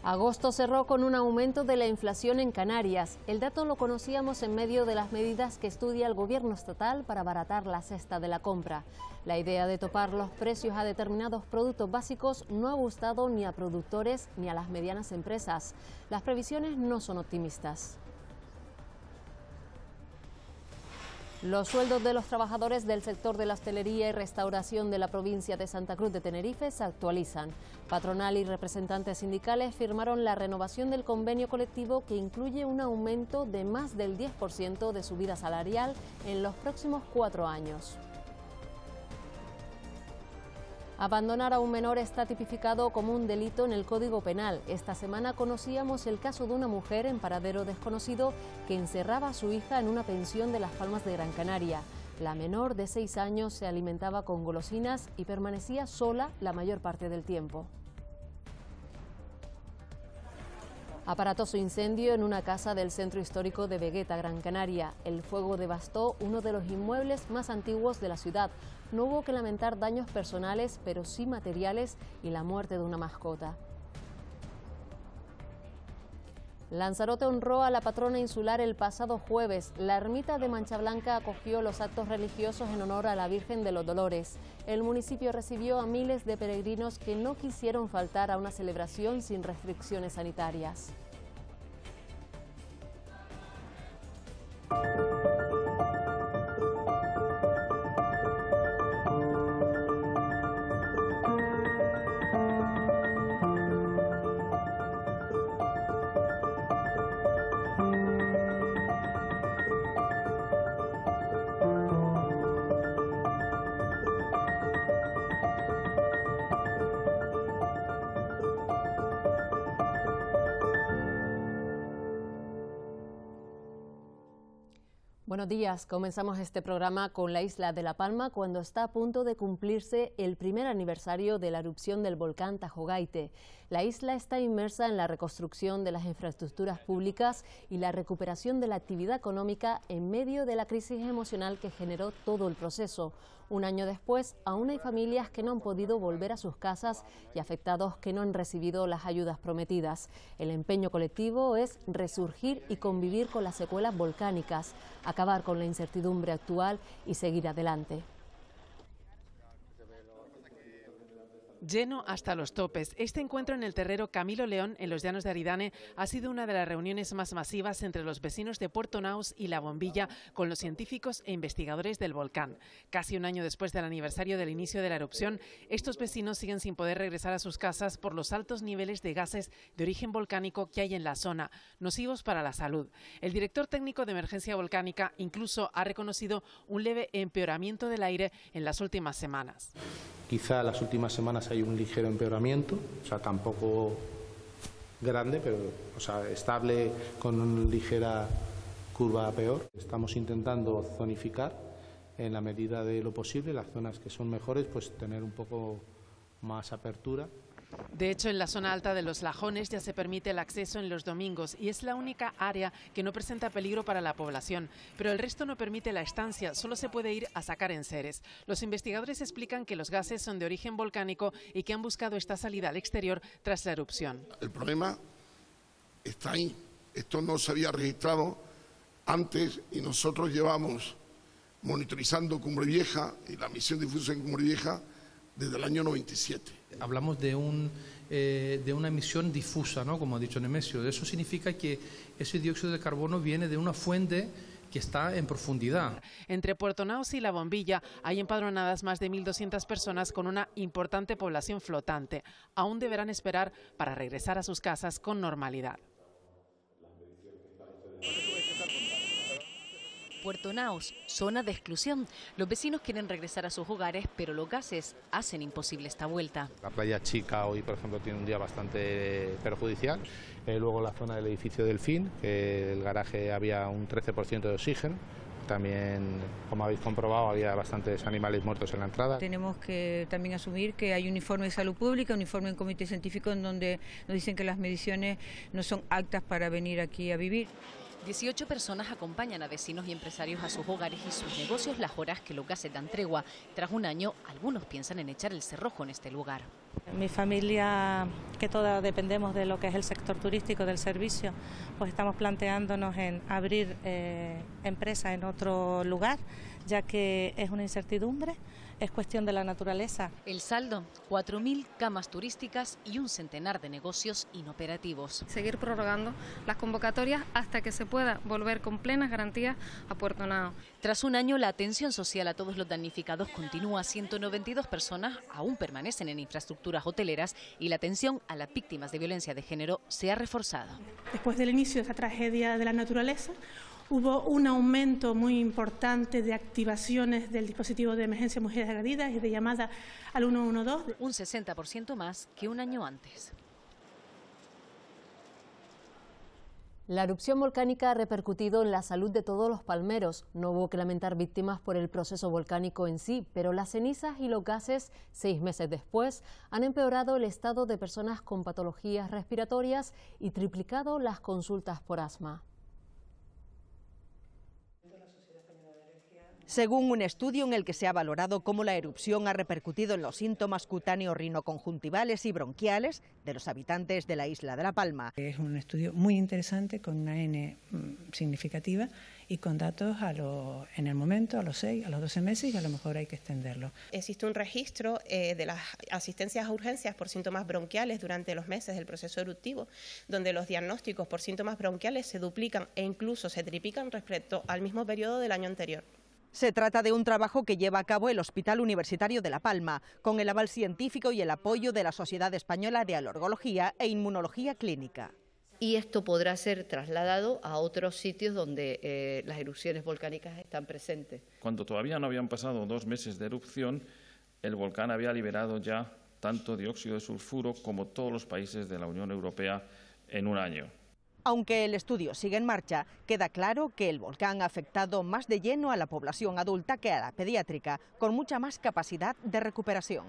Agosto cerró con un aumento de la inflación en Canarias. El dato lo conocíamos en medio de las medidas que estudia el gobierno estatal para abaratar la cesta de la compra. La idea de topar los precios a determinados productos básicos no ha gustado ni a productores ni a las medianas empresas. Las previsiones no son optimistas. Los sueldos de los trabajadores del sector de la hostelería y restauración de la provincia de Santa Cruz de Tenerife se actualizan. Patronal y representantes sindicales firmaron la renovación del convenio colectivo que incluye un aumento de más del 10% de subida salarial en los próximos 4 años. Abandonar a un menor está tipificado como un delito en el Código Penal. Esta semana conocíamos el caso de una mujer en paradero desconocido que encerraba a su hija en una pensión de Las Palmas de Gran Canaria. La menor de 6 años se alimentaba con golosinas y permanecía sola la mayor parte del tiempo. Aparatoso incendio en una casa del centro histórico de Vegueta, Gran Canaria. El fuego devastó uno de los inmuebles más antiguos de la ciudad. No hubo que lamentar daños personales, pero sí materiales y la muerte de una mascota. Lanzarote honró a la patrona insular el pasado jueves. La ermita de Mancha Blanca acogió los actos religiosos en honor a la Virgen de los Dolores. El municipio recibió a miles de peregrinos que no quisieron faltar a una celebración sin restricciones sanitarias. Buenos días, comenzamos este programa con la isla de La Palma cuando está a punto de cumplirse el primer aniversario de la erupción del volcán Tajo Gaite. La isla está inmersa en la reconstrucción de las infraestructuras públicas y la recuperación de la actividad económica en medio de la crisis emocional que generó todo el proceso. Un año después, aún hay familias que no han podido volver a sus casas y afectados que no han recibido las ayudas prometidas. El empeño colectivo es resurgir y convivir con las secuelas volcánicas, acabar con la incertidumbre actual y seguir adelante. Lleno hasta los topes. Este encuentro en el terrero Camilo León, en los Llanos de Aridane, ha sido una de las reuniones más masivas entre los vecinos de Puerto Naos y La Bombilla con los científicos e investigadores del volcán. Casi un año después del aniversario del inicio de la erupción, estos vecinos siguen sin poder regresar a sus casas por los altos niveles de gases de origen volcánico que hay en la zona, nocivos para la salud. El director técnico de emergencia volcánica incluso ha reconocido un leve empeoramiento del aire en las últimas semanas. Quizá las últimas semanas hay un ligero empeoramiento, o sea, tampoco grande, pero estable con una ligera curva peor. Estamos intentando zonificar en la medida de lo posible, las zonas que son mejores, pues tener un poco más apertura. De hecho, en la zona alta de los Lajones ya se permite el acceso en los domingos y es la única área que no presenta peligro para la población, pero el resto no permite la estancia, solo se puede ir a sacar enseres. Los investigadores explican que los gases son de origen volcánico y que han buscado esta salida al exterior tras la erupción. El problema está ahí. Esto no se había registrado antes y nosotros llevamos monitorizando Cumbre Vieja y la misión difusa en Cumbre Vieja desde el año 97. Hablamos de una emisión difusa, ¿no? Como ha dicho Nemesio. Eso significa que ese dióxido de carbono viene de una fuente que está en profundidad. Entre Puerto Naos y La Bombilla hay empadronadas más de 1.200 personas con una importante población flotante. Aún deberán esperar para regresar a sus casas con normalidad. Puerto Naos, zona de exclusión. Los vecinos quieren regresar a sus hogares, pero los gases hacen imposible esta vuelta. La playa Chica hoy, por ejemplo, tiene un día bastante perjudicial. Luego la zona del edificio Delfín, que el garaje había un 13% de oxígeno. También, como habéis comprobado, había bastantes animales muertos en la entrada. Tenemos que también asumir que hay un informe de salud pública, un informe del comité científico en donde nos dicen que las mediciones no son aptas para venir aquí a vivir. 18 personas acompañan a vecinos y empresarios a sus hogares y sus negocios las horas que los gases dan tregua. Tras un año, algunos piensan en echar el cerrojo en este lugar. Mi familia, que todas dependemos de lo que es el sector turístico, del servicio, pues estamos planteándonos en abrir empresa en otro lugar, ya que es una incertidumbre, es cuestión de la naturaleza. El saldo, 4.000 camas turísticas y un centenar de negocios inoperativos. Seguir prorrogando las convocatorias hasta que se pueda volver con plenas garantías a Puerto Nao. Tras un año, la atención social a todos los damnificados continúa. 192 personas aún permanecen en infraestructuras hoteleras y la atención a las víctimas de violencia de género se ha reforzado. Después del inicio de esta tragedia de la naturaleza, hubo un aumento muy importante de activaciones del dispositivo de emergencia mujeres agredidas y de llamada al 112. Un 60% más que un año antes. La erupción volcánica ha repercutido en la salud de todos los palmeros. No hubo que lamentar víctimas por el proceso volcánico en sí, pero las cenizas y los gases, 6 meses después, han empeorado el estado de personas con patologías respiratorias y triplicado las consultas por asma. Según un estudio en el que se ha valorado cómo la erupción ha repercutido en los síntomas cutáneos rinoconjuntivales y bronquiales de los habitantes de la isla de La Palma. Es un estudio muy interesante con una N significativa y con datos en el momento, a los 6, a los 12 meses y a lo mejor hay que extenderlo. Existe un registro de las asistencias a urgencias por síntomas bronquiales durante los meses del proceso eruptivo, donde los diagnósticos por síntomas bronquiales se duplican e incluso se triplican respecto al mismo periodo del año anterior. Se trata de un trabajo que lleva a cabo el Hospital Universitario de La Palma, con el aval científico y el apoyo de la Sociedad Española de Alergología e Inmunología Clínica. Y esto podrá ser trasladado a otros sitios donde las erupciones volcánicas están presentes. Cuando todavía no habían pasado 2 meses de erupción, el volcán había liberado ya tanto dióxido de sulfuro como todos los países de la Unión Europea en un año. Aunque el estudio sigue en marcha, queda claro que el volcán ha afectado más de lleno a la población adulta que a la pediátrica, con mucha más capacidad de recuperación.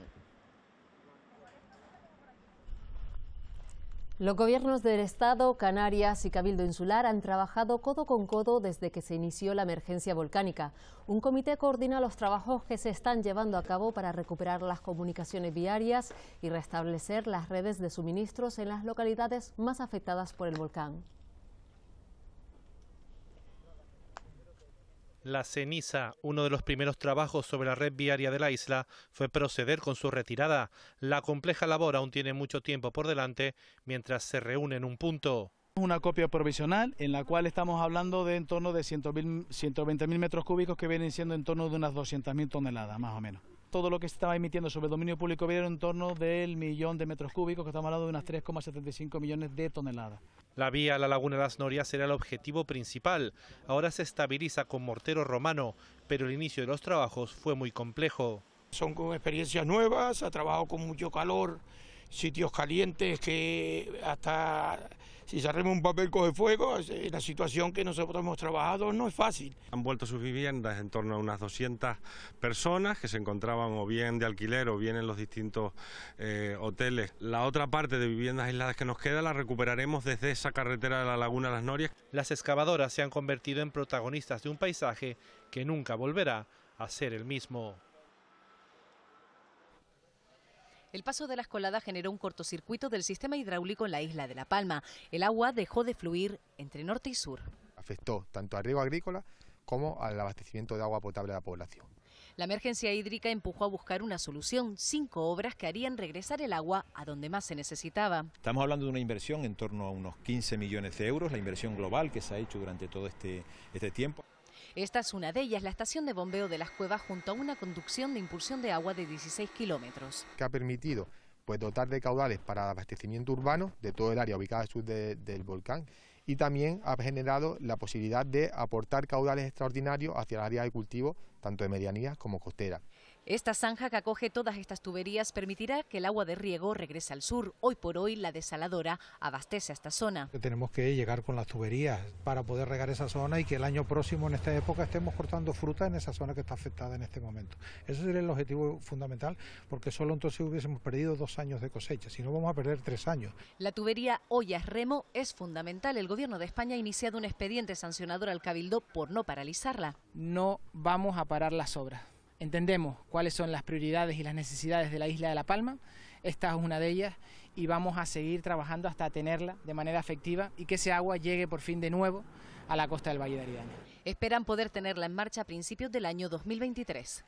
Los gobiernos del Estado, Canarias y Cabildo Insular han trabajado codo con codo desde que se inició la emergencia volcánica. Un comité coordina los trabajos que se están llevando a cabo para recuperar las comunicaciones viarias y restablecer las redes de suministros en las localidades más afectadas por el volcán. La ceniza, uno de los primeros trabajos sobre la red viaria de la isla, fue proceder con su retirada. La compleja labor aún tiene mucho tiempo por delante mientras se reúne en un punto. Una copia provisional en la cual estamos hablando de en torno de 120.000 metros cúbicos, que vienen siendo en torno de unas 200.000 toneladas más o menos. Todo lo que se estaba emitiendo sobre el dominio público viene en torno del 1.000.000 de metros cúbicos, que estamos hablando de unas 3,75 millones de toneladas. La vía a la Laguna de las Norias era el objetivo principal. Ahora se estabiliza con mortero romano, pero el inicio de los trabajos fue muy complejo. Son con experiencias nuevas, ha trabajado con mucho calor, sitios calientes que hasta si se arrema un papel coge fuego. La situación que nosotros hemos trabajado no es fácil. Han vuelto a sus viviendas en torno a unas 200 personas que se encontraban o bien de alquiler o bien en los distintos hoteles. La otra parte de viviendas aisladas que nos queda la recuperaremos desde esa carretera de la Laguna de las Norias. Las excavadoras se han convertido en protagonistas de un paisaje que nunca volverá a ser el mismo. El paso de las coladas generó un cortocircuito del sistema hidráulico en la isla de La Palma. El agua dejó de fluir entre norte y sur. Afectó tanto al riego agrícola como al abastecimiento de agua potable a la población. La emergencia hídrica empujó a buscar una solución, 5 obras que harían regresar el agua a donde más se necesitaba. Estamos hablando de una inversión en torno a unos 15 millones de euros, la inversión global que se ha hecho durante todo este tiempo. Esta es una de ellas, la estación de bombeo de Las Cuevas, junto a una conducción de impulsión de agua de 16 kilómetros. Que ha permitido dotar de caudales para abastecimiento urbano de todo el área ubicada al sur del volcán, y también ha generado la posibilidad de aportar caudales extraordinarios hacia el área de cultivo, tanto de medianías como costera. Esta zanja que acoge todas estas tuberías permitirá que el agua de riego regrese al sur. Hoy por hoy la desaladora abastece a esta zona. Tenemos que llegar con las tuberías para poder regar esa zona y que el año próximo en esta época estemos cortando fruta en esa zona que está afectada en este momento. Ese sería el objetivo fundamental, porque solo entonces hubiésemos perdido 2 años de cosecha, si no vamos a perder 3 años. La tubería Ollas-Remo es fundamental. El Gobierno de España ha iniciado un expediente sancionador al Cabildo por no paralizarla. No vamos a parar las obras. Entendemos cuáles son las prioridades y las necesidades de la isla de La Palma, esta es una de ellas y vamos a seguir trabajando hasta tenerla de manera efectiva y que ese agua llegue por fin de nuevo a la costa del Valle de Aridane. Esperan poder tenerla en marcha a principios del año 2023.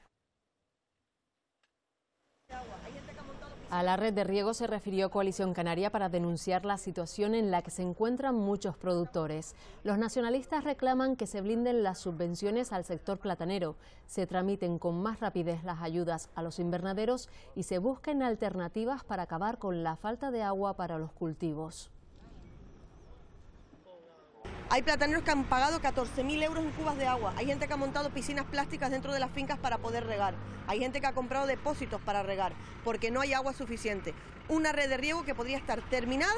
A la red de riego se refirió Coalición Canaria para denunciar la situación en la que se encuentran muchos productores. Los nacionalistas reclaman que se blinden las subvenciones al sector platanero, se tramiten con más rapidez las ayudas a los invernaderos y se busquen alternativas para acabar con la falta de agua para los cultivos. Hay plataneros que han pagado 14.000 euros en cubas de agua. Hay gente que ha montado piscinas plásticas dentro de las fincas para poder regar. Hay gente que ha comprado depósitos para regar porque no hay agua suficiente. Una red de riego que podría estar terminada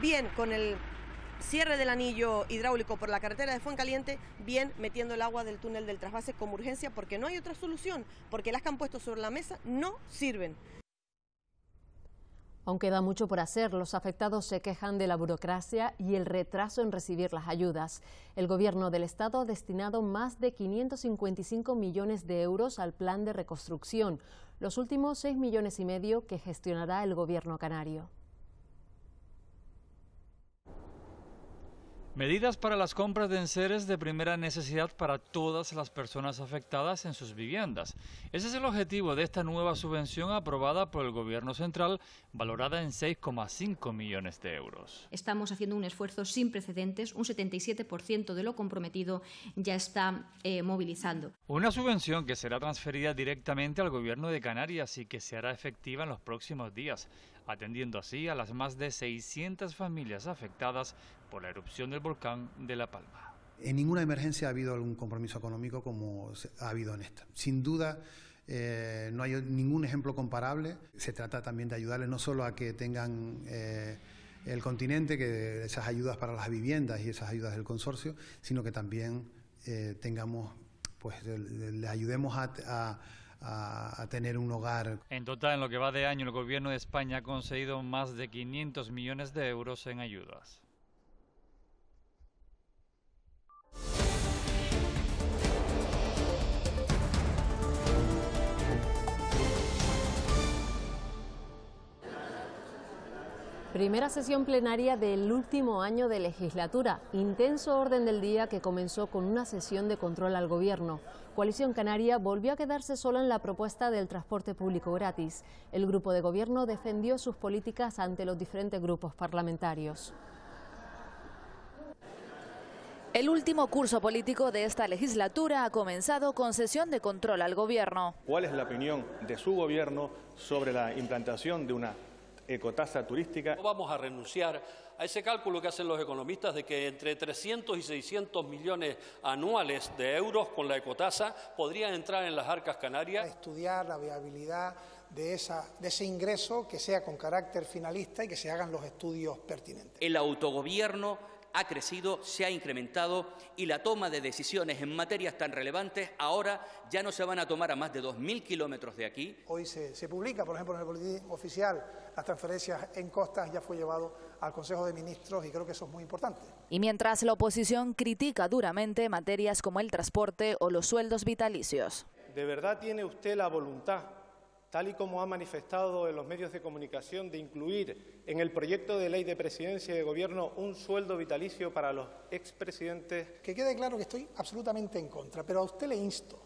bien con el cierre del anillo hidráulico por la carretera de Fuencaliente, bien metiendo el agua del túnel del trasvase como urgencia, porque no hay otra solución, porque las que han puesto sobre la mesa no sirven. Aún queda mucho por hacer. Los afectados se quejan de la burocracia y el retraso en recibir las ayudas. El Gobierno del Estado ha destinado más de 555 millones de euros al plan de reconstrucción, los últimos 6,5 millones que gestionará el Gobierno canario. Medidas para las compras de enseres de primera necesidad para todas las personas afectadas en sus viviendas. Ese es el objetivo de esta nueva subvención aprobada por el Gobierno central, valorada en 6,5 millones de euros. Estamos haciendo un esfuerzo sin precedentes, un 77% de lo comprometido ya está movilizando. Una subvención que será transferida directamente al Gobierno de Canarias y que se hará efectiva en los próximos días, atendiendo así a las más de 600 familias afectadas por la erupción del volcán de La Palma. En ninguna emergencia ha habido algún compromiso económico como ha habido en esta. Sin duda, no hay ningún ejemplo comparable. Se trata también de ayudarles no solo a que tengan el continente, que esas ayudas para las viviendas y esas ayudas del consorcio, sino que también tengamos, pues, le ayudemos a tener un hogar. En total, en lo que va de año, el Gobierno de España ha concedido más de 500 millones de euros en ayudas. Primera sesión plenaria del último año de legislatura. Intenso orden del día que comenzó con una sesión de control al Gobierno. Coalición Canaria volvió a quedarse sola en la propuesta del transporte público gratis. El grupo de Gobierno defendió sus políticas ante los diferentes grupos parlamentarios. El último curso político de esta legislatura ha comenzado con sesión de control al Gobierno. ¿Cuál es la opinión de su Gobierno sobre la implantación de una ecotasa turística? No vamos a renunciar a ese cálculo que hacen los economistas de que entre 300 y 600 millones anuales de euros con la ecotasa podrían entrar en las arcas canarias. Estudiar la viabilidad de ese ingreso, que sea con carácter finalista y que se hagan los estudios pertinentes. El autogobierno ha crecido, se ha incrementado y la toma de decisiones en materias tan relevantes ahora ya no se van a tomar a más de 2.000 kilómetros de aquí. Hoy se publica, por ejemplo, en el boletín oficial, las transferencias en costas, ya fue llevado al Consejo de Ministros y creo que eso es muy importante. Y mientras la oposición critica duramente materias como el transporte o los sueldos vitalicios. ¿De verdad tiene usted la voluntad, tal y como ha manifestado en los medios de comunicación, de incluir en el proyecto de ley de presidencia y de gobierno un sueldo vitalicio para los expresidentes? Que quede claro que estoy absolutamente en contra, pero a usted le insto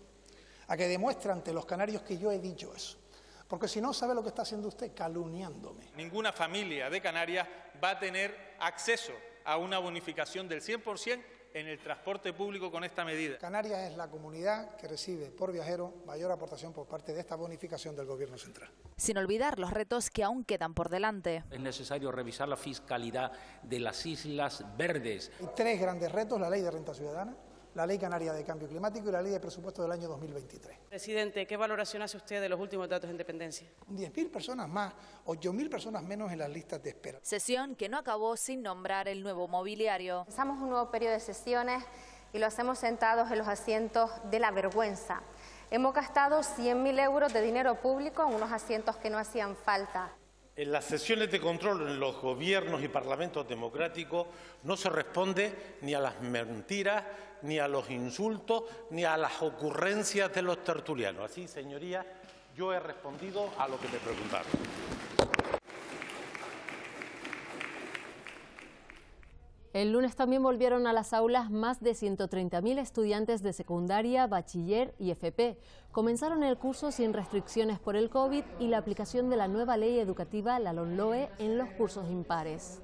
a que demuestre ante los canarios que yo he dicho eso. Porque si no, sabe lo que está haciendo usted, calumniándome. Ninguna familia de Canarias va a tener acceso a una bonificación del 100% en el transporte público con esta medida. Canarias es la comunidad que recibe por viajero mayor aportación por parte de esta bonificación del Gobierno central. Sin olvidar los retos que aún quedan por delante. Es necesario revisar la fiscalidad de las islas verdes. Hay 3 grandes retos: la ley de renta ciudadana, la Ley Canaria de Cambio Climático y la Ley de Presupuesto del año 2023. Presidente, ¿qué valoración hace usted de los últimos datos en dependencia? 10.000 personas más, 8.000 personas menos en las listas de espera. Sesión que no acabó sin nombrar el nuevo mobiliario. Empezamos un nuevo periodo de sesiones y lo hacemos sentados en los asientos de la vergüenza. Hemos gastado 100.000 euros de dinero público en unos asientos que no hacían falta. En las sesiones de control en los gobiernos y parlamentos democráticos no se responde ni a las mentiras, ni a los insultos, ni a las ocurrencias de los tertulianos. Así, señorías, yo he respondido a lo que me preguntaron. El lunes también volvieron a las aulas más de 130.000 estudiantes de secundaria, bachiller y FP. Comenzaron el curso sin restricciones por el COVID y la aplicación de la nueva ley educativa, la LOMLOE, en los cursos impares.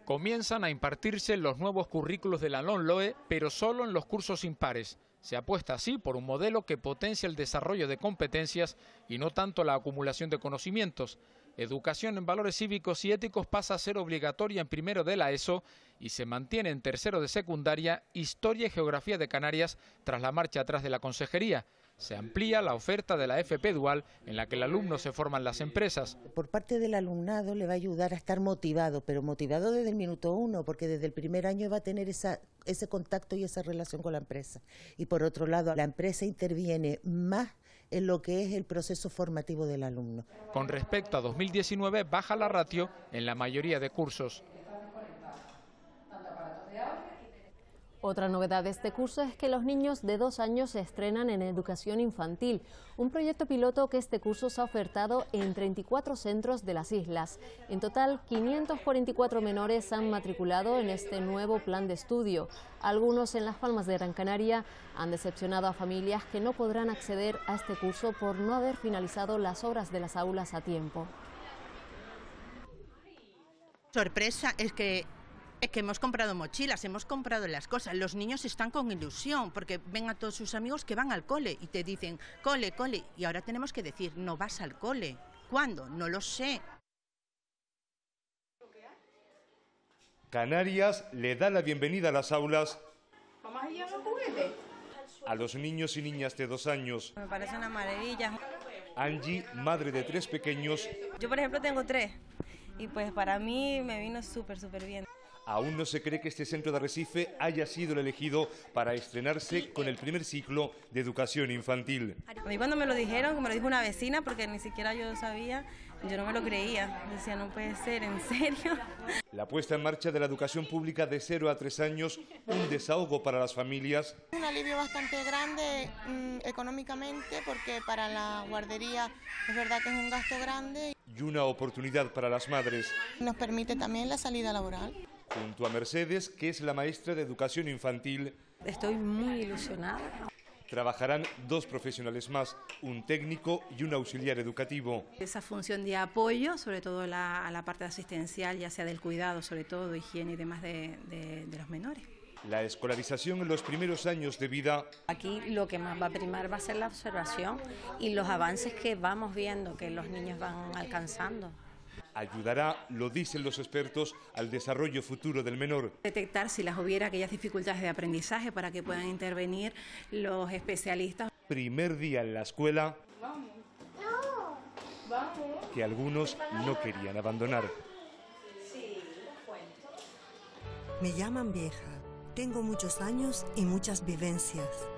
Comienzan a impartirse los nuevos currículos de la LOMLOE, pero solo en los cursos impares. Se apuesta así por un modelo que potencia el desarrollo de competencias y no tanto la acumulación de conocimientos. Educación en valores cívicos y éticos pasa a ser obligatoria en primero de la ESO y se mantiene en tercero de secundaria Historia y Geografía de Canarias tras la marcha atrás de la Consejería. Se amplía la oferta de la FP Dual en la que el alumno se forma en las empresas. Por parte del alumnado le va a ayudar a estar motivado, pero motivado desde el minuto 1, porque desde el primer año va a tener ese contacto y esa relación con la empresa. Y por otro lado, la empresa interviene más en lo que es el proceso formativo del alumno. Con respecto a 2019, baja la ratio en la mayoría de cursos. Otra novedad de este curso es que los niños de 2 años se estrenan en educación infantil, un proyecto piloto que este curso se ha ofertado en 34 centros de las islas. En total, 544 menores han matriculado en este nuevo plan de estudio. Algunos en Las Palmas de Gran Canaria han decepcionado a familias que no podrán acceder a este curso por no haber finalizado las obras de las aulas a tiempo. Sorpresa es que hemos comprado mochilas, hemos comprado las cosas. Los niños están con ilusión porque ven a todos sus amigos que van al cole y te dicen cole, cole. Y ahora tenemos que decir, no vas al cole. ¿Cuándo? No lo sé. Canarias le da la bienvenida a las aulas ¿Vamos a llevar los juguetes? a los niños y niñas de 2 años. Me parece una maravilla. Angie, madre de 3 pequeños. Yo, por ejemplo, tengo 3 y pues para mí me vino súper bien. Aún no se cree que este centro de Arrecife haya sido el elegido para estrenarse con el primer ciclo de educación infantil. A mí cuando me lo dijeron, que me lo dijo una vecina, porque ni siquiera yo sabía, yo no me lo creía. Decía, no puede ser, ¿en serio? La puesta en marcha de la educación pública de 0 a 3 años, un desahogo para las familias. Un alivio bastante grande económicamente, porque para la guardería es verdad que es un gasto grande. Y una oportunidad para las madres. Nos permite también la salida laboral. Junto a Mercedes, que es la maestra de educación infantil. Estoy muy ilusionada. Trabajarán 2 profesionales más, un técnico y un auxiliar educativo. Esa función de apoyo, sobre todo a la parte asistencial, ya sea del cuidado, sobre todo, higiene y demás de los menores. La escolarización en los primeros años de vida. Aquí lo que más va a primar va a ser la observación y los avances que vamos viendo, que los niños van alcanzando. Ayudará, lo dicen los expertos, al desarrollo futuro del menor. Detectar si las hubiera aquellas dificultades de aprendizaje para que puedan intervenir los especialistas. Primer día en la escuela que algunos no querían abandonar. Me llaman vieja, tengo muchos años y muchas vivencias.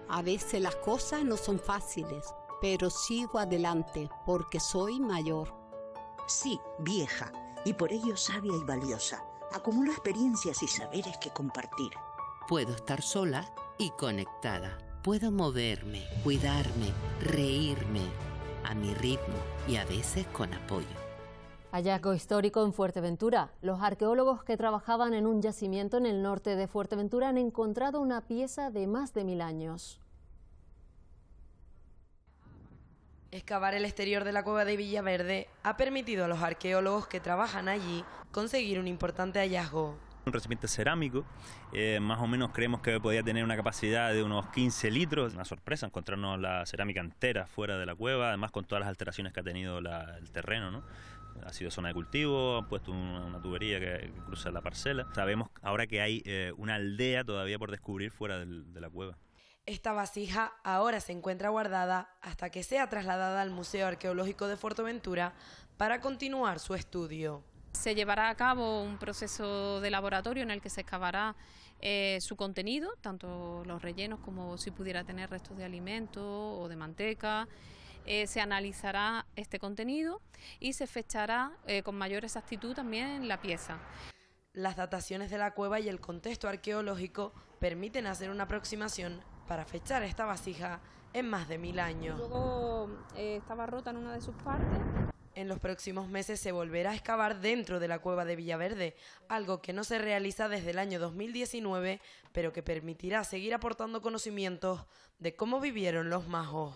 A veces las cosas no son fáciles, pero sigo adelante porque soy mayor. Sí, vieja, y por ello sabia y valiosa. Acumulo experiencias y saberes que compartir. Puedo estar sola y conectada. Puedo moverme, cuidarme, reírme a mi ritmo y a veces con apoyo. Hallazgo histórico en Fuerteventura. Los arqueólogos que trabajaban en un yacimiento en el norte de Fuerteventura han encontrado una pieza de más de 1000 años. Excavar el exterior de la cueva de Villaverde ha permitido a los arqueólogos que trabajan allí conseguir un importante hallazgo. Un recipiente cerámico, más o menos creemos que podía tener una capacidad de unos 15 litros. Una sorpresa encontrarnos la cerámica entera fuera de la cueva, además con todas las alteraciones que ha tenido el terreno, ¿no? ha sido zona de cultivo, han puesto una tubería que cruza la parcela. Sabemos ahora que hay una aldea todavía por descubrir fuera de la cueva. Esta vasija ahora se encuentra guardada hasta que sea trasladada al Museo Arqueológico de Fuerteventura para continuar su estudio. Se llevará a cabo un proceso de laboratorio en el que se excavará su contenido, tanto los rellenos como si pudiera tener restos de alimento o de manteca. Se analizará este contenido y se fechará con mayor exactitud también la pieza. Las dataciones de la cueva y el contexto arqueológico permiten hacer una aproximación para fechar esta vasija en más de 1000 años. Luego estaba rota en una de sus partes. En los próximos meses se volverá a excavar dentro de la cueva de Villaverde, algo que no se realiza desde el año 2019, pero que permitirá seguir aportando conocimientos de cómo vivieron los majos.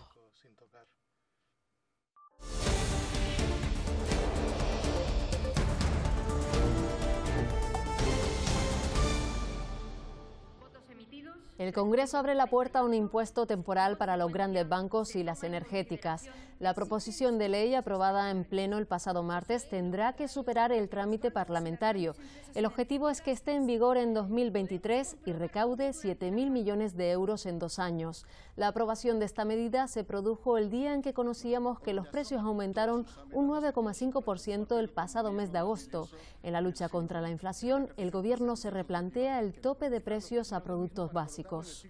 El Congreso abre la puerta a un impuesto temporal para los grandes bancos y las energéticas. La proposición de ley aprobada en pleno el pasado martes tendrá que superar el trámite parlamentario. El objetivo es que esté en vigor en 2023 y recaude 7.000 millones de euros en 2 años. La aprobación de esta medida se produjo el día en que conocíamos que los precios aumentaron un 9,5% el pasado mes de agosto. En la lucha contra la inflación, el Gobierno se replantea el tope de precios a productos básicos.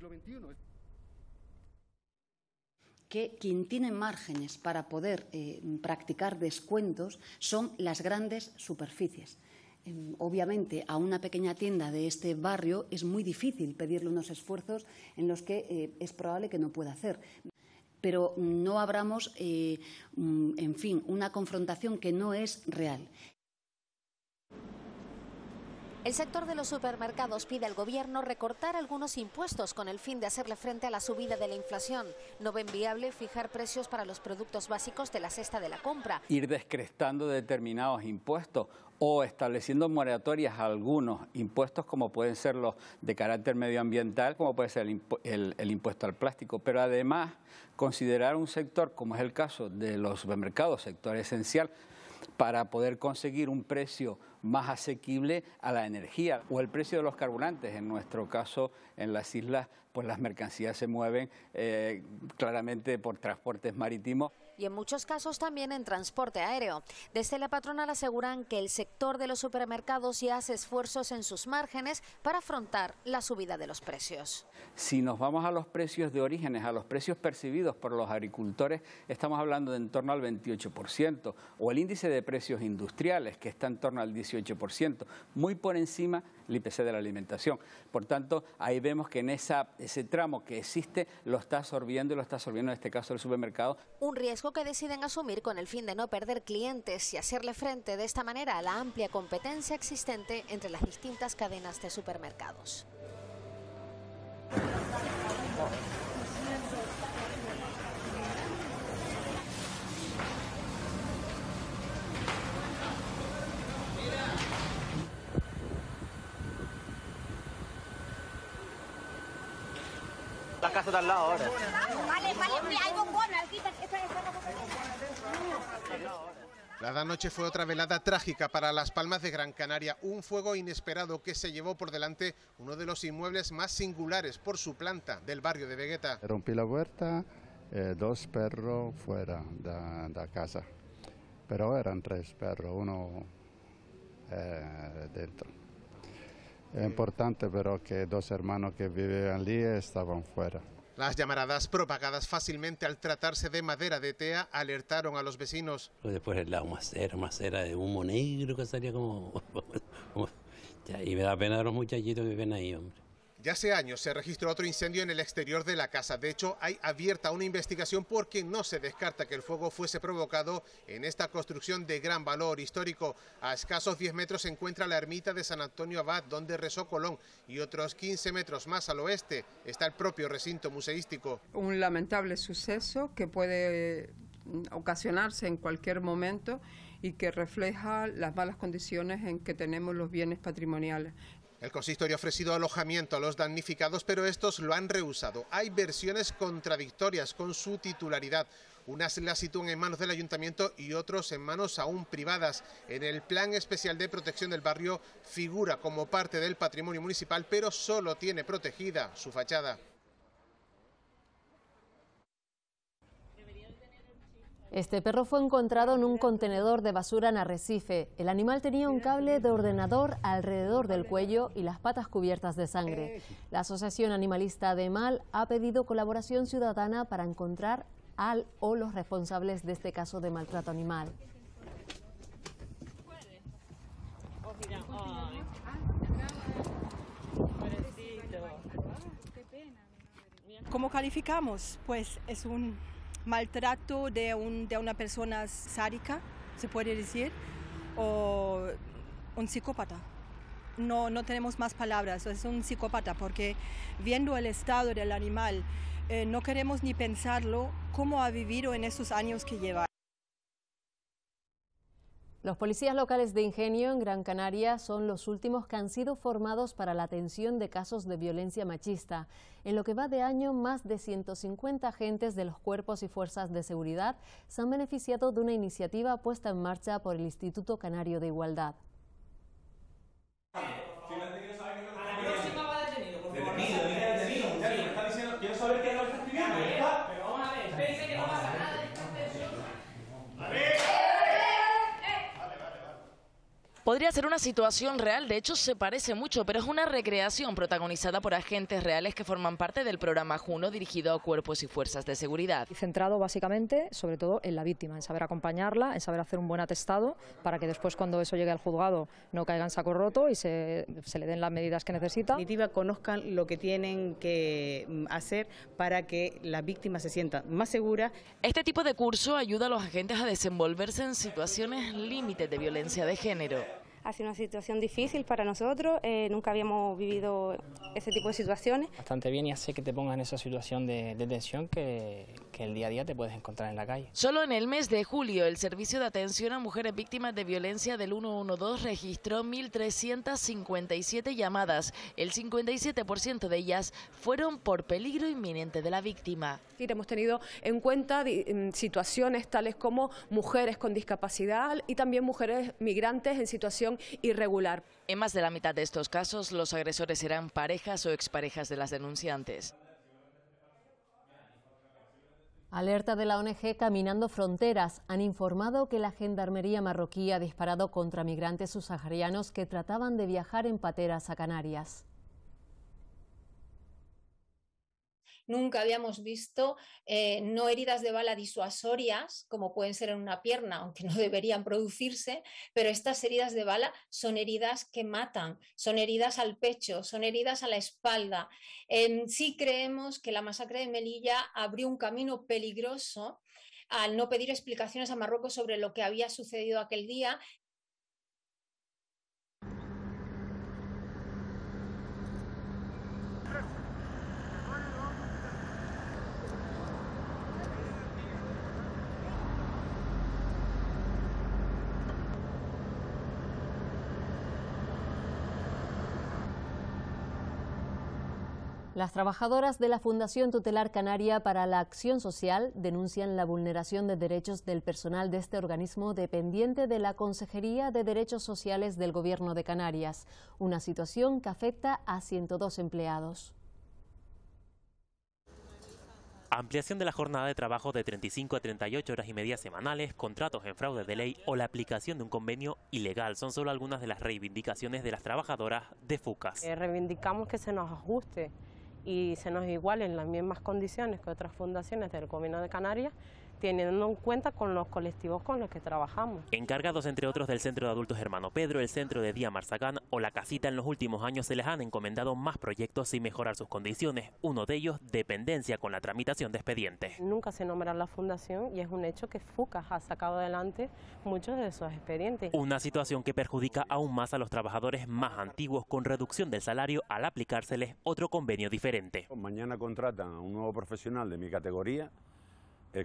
Que quien tiene márgenes para poder practicar descuentos son las grandes superficies. Obviamente, a una pequeña tienda de este barrio es muy difícil pedirle unos esfuerzos en los que es probable que no pueda hacer. Pero no abramos, en fin, una confrontación que no es real. El sector de los supermercados pide al Gobierno recortar algunos impuestos con el fin de hacerle frente a la subida de la inflación. No ven viable fijar precios para los productos básicos de la cesta de la compra. Ir descrestando determinados impuestos o estableciendo moratorias a algunos impuestos, como pueden ser los de carácter medioambiental, como puede ser el impuesto al plástico, pero además considerar un sector, como es el caso de los supermercados, sector esencial, para poder conseguir un precio más asequible a la energía o el precio de los carburantes. En nuestro caso, en las islas, pues las mercancías se mueven claramente por transportes marítimos. Y en muchos casos también en transporte aéreo. Desde la patronal aseguran que el sector de los supermercados ya hace esfuerzos en sus márgenes para afrontar la subida de los precios. Si nos vamos a los precios de orígenes, a los precios percibidos por los agricultores, estamos hablando de en torno al 28%, o el índice de precios industriales, que está en torno al 18%, muy por encima del IPC de la alimentación. Por tanto, ahí vemos que en ese tramo que existe lo está absorbiendo y lo está absorbiendo en este caso el supermercado. Un riesgo que deciden asumir con el fin de no perder clientes y hacerle frente de esta manera a la amplia competencia existente entre las distintas cadenas de supermercados. La casa está al lado ahora. Vale, hay bombones, aquí La noche fue otra velada trágica para Las Palmas de Gran Canaria, un fuego inesperado que se llevó por delante uno de los inmuebles más singulares por su planta del barrio de Vegueta. Rompí la puerta, 2 perros fuera de la casa, pero eran 3 perros, uno dentro. Es importante pero que 2 hermanos que vivían allí estaban fuera. Las llamaradas propagadas fácilmente al tratarse de madera de tea alertaron a los vecinos. Después el lado macera de humo negro que salía como y me da pena de los muchachitos que viven ahí, hombre. Ya hace años se registró otro incendio en el exterior de la casa. De hecho, hay abierta una investigación porque no se descarta que el fuego fuese provocado en esta construcción de gran valor histórico. A escasos 10 metros se encuentra la ermita de San Antonio Abad, donde rezó Colón, y otros 15 metros más al oeste está el propio recinto museístico. Un lamentable suceso que puede ocasionarse en cualquier momento y que refleja las malas condiciones en que tenemos los bienes patrimoniales. El consistorio ha ofrecido alojamiento a los damnificados, pero estos lo han rehusado. Hay versiones contradictorias con su titularidad. Unas las sitúan en manos del ayuntamiento y otros en manos aún privadas. En el Plan Especial de Protección del Barrio figura como parte del patrimonio municipal, pero solo tiene protegida su fachada. Este perro fue encontrado en un contenedor de basura en Arrecife. El animal tenía un cable de ordenador alrededor del cuello y las patas cubiertas de sangre. La Asociación Animalista de Mal ha pedido colaboración ciudadana para encontrar al o los responsables de este caso de maltrato animal. ¿Cómo calificamos? Pues es un maltrato de una persona sádica, se puede decir, o un psicópata. No tenemos más palabras, es un psicópata, porque viendo el estado del animal, no queremos ni pensarlo cómo ha vivido en estos años que lleva. Los policías locales de Ingenio, en Gran Canaria, son los últimos que han sido formados para la atención de casos de violencia machista. En lo que va de año, más de 150 agentes de los cuerpos y fuerzas de seguridad se han beneficiado de una iniciativa puesta en marcha por el Instituto Canario de Igualdad. Podría ser una situación real, de hecho se parece mucho, pero es una recreación protagonizada por agentes reales que forman parte del programa Juno dirigido a cuerpos y fuerzas de seguridad. Centrado básicamente, sobre todo, en la víctima, en saber acompañarla, en saber hacer un buen atestado para que después cuando eso llegue al juzgado no caiga en saco roto y se le den las medidas que necesita. En definitiva, conozcan lo que tienen que hacer para que la víctima se sienta más segura. Este tipo de curso ayuda a los agentes a desenvolverse en situaciones límites de violencia de género. Ha sido una situación difícil para nosotros, nunca habíamos vivido ese tipo de situaciones. Bastante bien y hace que te pongas en esa situación de tensión que el día a día te puedes encontrar en la calle. Solo en el mes de julio, el Servicio de Atención a Mujeres Víctimas de Violencia del 112 registró 1.357 llamadas. El 57% de ellas fueron por peligro inminente de la víctima. Hemos tenido en cuenta situaciones tales como mujeres con discapacidad y también mujeres migrantes en situación irregular. En más de la mitad de estos casos, los agresores eran parejas o exparejas de las denunciantes. Alerta de la ONG Caminando Fronteras. Han informado que la Gendarmería marroquí ha disparado contra migrantes subsaharianos que trataban de viajar en pateras a Canarias. Nunca habíamos visto no heridas de bala disuasorias, como pueden ser en una pierna, aunque no deberían producirse, pero estas heridas de bala son heridas que matan, son heridas al pecho, son heridas a la espalda. Sí creemos que la masacre de Melilla abrió un camino peligroso al no pedir explicaciones a Marruecos sobre lo que había sucedido aquel día. Las trabajadoras de la Fundación Tutelar Canaria para la Acción Social denuncian la vulneración de derechos del personal de este organismo dependiente de la Consejería de Derechos Sociales del Gobierno de Canarias, una situación que afecta a 102 empleados. Ampliación de la jornada de trabajo de 35 a 38 horas y media semanales, contratos en fraude de ley o la aplicación de un convenio ilegal son solo algunas de las reivindicaciones de las trabajadoras de FUCAS. Reivindicamos que se nos ajuste y se nos igualen las mismas condiciones que otras fundaciones del Gobierno de Canarias, teniendo en cuenta con los colectivos con los que trabajamos. Encargados entre otros del Centro de Adultos Hermano Pedro, el Centro de Día Marsacán o La Casita, en los últimos años se les han encomendado más proyectos sin mejorar sus condiciones, uno de ellos dependencia con la tramitación de expedientes. Nunca se nombra la fundación y es un hecho que FUCAS ha sacado adelante muchos de esos expedientes. Una situación que perjudica aún más a los trabajadores más antiguos con reducción del salario al aplicárseles otro convenio diferente. Mañana contratan a un nuevo profesional de mi categoría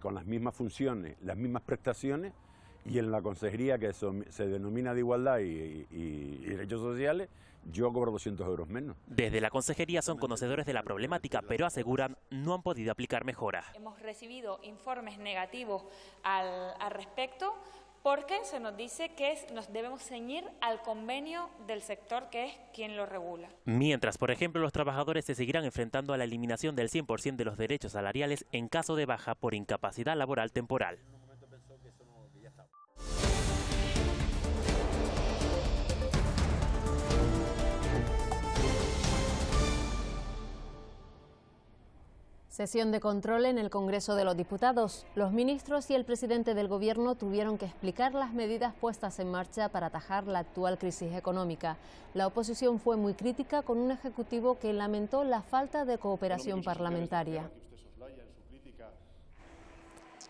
con las mismas funciones, las mismas prestaciones, y en la consejería que se denomina de Igualdad y Derechos Sociales yo cobro 200 euros menos. Desde la consejería son conocedores de la problemática, pero aseguran no han podido aplicar mejoras. Hemos recibido informes negativos al respecto, porque se nos dice que nos debemos ceñir al convenio del sector, que es quien lo regula. Mientras, por ejemplo, los trabajadores se seguirán enfrentando a la eliminación del 100% de los derechos salariales en caso de baja por incapacidad laboral temporal. Sesión de control en el Congreso de los Diputados. Los ministros y el presidente del Gobierno tuvieron que explicar las medidas puestas en marcha para atajar la actual crisis económica. La oposición fue muy crítica con un ejecutivo que lamentó la falta de cooperación parlamentaria.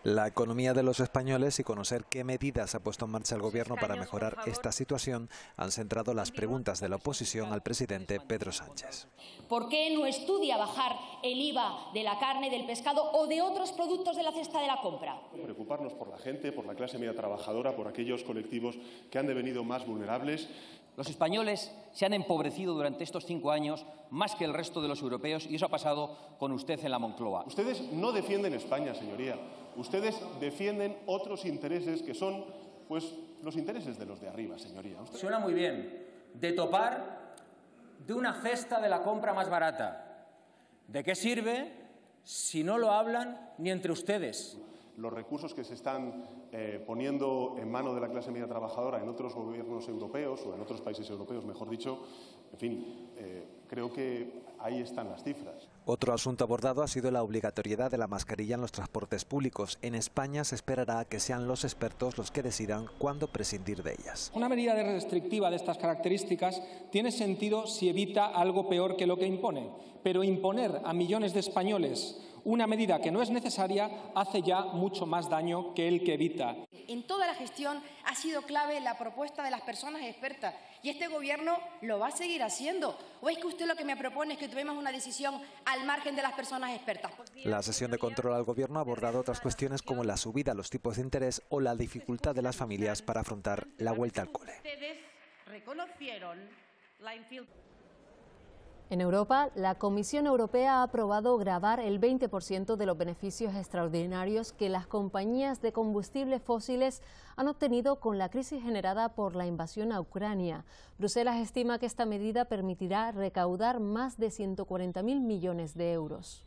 La economía de los españoles y conocer qué medidas ha puesto en marcha el Gobierno para mejorar esta situación han centrado las preguntas de la oposición al presidente Pedro Sánchez. ¿Por qué no estudia bajar el IVA de la carne, del pescado o de otros productos de la cesta de la compra? Preocuparnos por la gente, por la clase media trabajadora, por aquellos colectivos que han devenido más vulnerables. Los españoles se han empobrecido durante estos 5 años más que el resto de los europeos y eso ha pasado con usted en la Moncloa. Ustedes no defienden España, señoría. Ustedes defienden otros intereses que son, pues, los intereses de los de arriba, señoría. Suena muy bien. De topar de una cesta de la compra más barata. ¿De qué sirve si no lo hablan ni entre ustedes? Los recursos que se están poniendo en mano de la clase media trabajadora en otros gobiernos europeos o en otros países europeos, mejor dicho, en fin, creo que ahí están las cifras. Otro asunto abordado ha sido la obligatoriedad de la mascarilla en los transportes públicos. En España se esperará a que sean los expertos los que decidan cuándo prescindir de ellas. Una medida restrictiva de estas características tiene sentido si evita algo peor que lo que impone, pero imponer a millones de españoles una medida que no es necesaria hace ya mucho más daño que el que evita. En toda la gestión ha sido clave la propuesta de las personas expertas y este Gobierno lo va a seguir haciendo. ¿O es que usted lo que me propone es que tomemos una decisión al margen de las personas expertas? La sesión de control al Gobierno ha abordado otras cuestiones como la subida a los tipos de interés o la dificultad de las familias para afrontar la vuelta al cole. Ustedes reconocieron la infiltración. En Europa, la Comisión Europea ha aprobado gravar el 20% de los beneficios extraordinarios que las compañías de combustibles fósiles han obtenido con la crisis generada por la invasión a Ucrania. Bruselas estima que esta medida permitirá recaudar más de 140.000 millones de euros.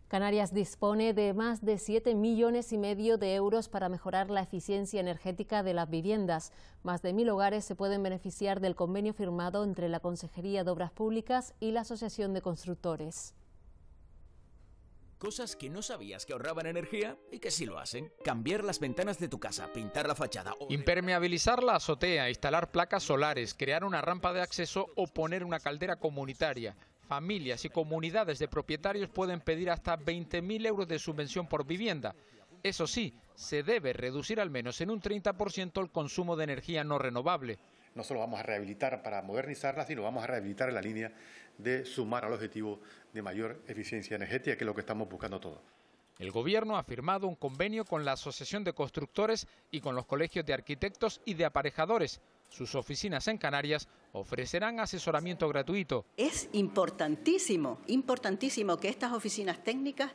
Canarias dispone de más de 7,5 millones de euros para mejorar la eficiencia energética de las viviendas. Más de 1.000 hogares se pueden beneficiar del convenio firmado entre la Consejería de Obras Públicas y la Asociación de Constructores. Cosas que no sabías que ahorraban energía y que sí lo hacen. Cambiar las ventanas de tu casa, pintar la fachada o impermeabilizar la azotea, instalar placas solares, crear una rampa de acceso o poner una caldera comunitaria. Familias y comunidades de propietarios pueden pedir hasta 20.000 euros de subvención por vivienda. Eso sí, se debe reducir al menos en un 30% el consumo de energía no renovable. No solo vamos a rehabilitar para modernizarla, sino vamos a rehabilitar en la línea de sumar al objetivo de mayor eficiencia energética, que es lo que estamos buscando todos. El Gobierno ha firmado un convenio con la Asociación de Constructores y con los colegios de arquitectos y de aparejadores. Sus oficinas en Canarias ofrecerán asesoramiento gratuito. Es importantísimo que estas oficinas técnicas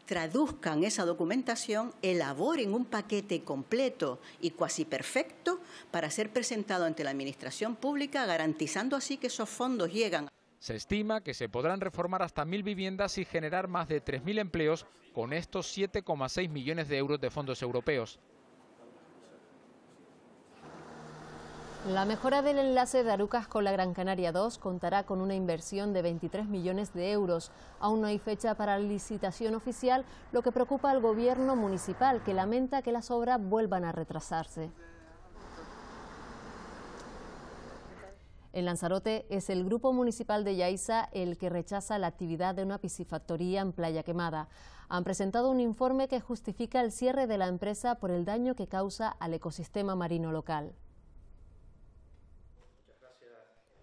traduzcan esa documentación, elaboren un paquete completo y cuasi perfecto para ser presentado ante la Administración Pública, garantizando así que esos fondos llegan. Se estima que se podrán reformar hasta 1.000 viviendas y generar más de 3.000 empleos con estos 7,6 millones de euros de fondos europeos. La mejora del enlace de Arucas con la Gran Canaria 2 contará con una inversión de 23 millones de euros. Aún no hay fecha para la licitación oficial, lo que preocupa al Gobierno municipal, que lamenta que las obras vuelvan a retrasarse. En Lanzarote es el Grupo Municipal de Yaiza el que rechaza la actividad de una piscifactoría en Playa Quemada. Han presentado un informe que justifica el cierre de la empresa por el daño que causa al ecosistema marino local.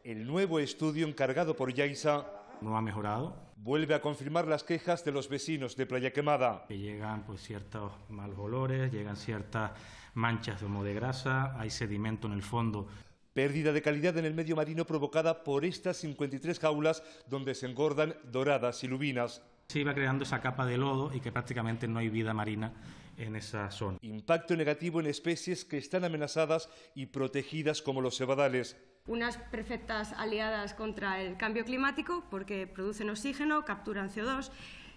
El nuevo estudio encargado por Yaiza no ha mejorado vuelve a confirmar las quejas de los vecinos de Playa Quemada. Que llegan pues ciertos malos olores, llegan ciertas manchas de humo de grasa, hay sedimento en el fondo. Pérdida de calidad en el medio marino provocada por estas 53 jaulas donde se engordan doradas y lubinas. Se iba creando esa capa de lodo y que prácticamente no hay vida marina en esa zona. Impacto negativo en especies que están amenazadas y protegidas como los cebadales. Unas perfectas aliadas contra el cambio climático porque producen oxígeno, capturan CO2,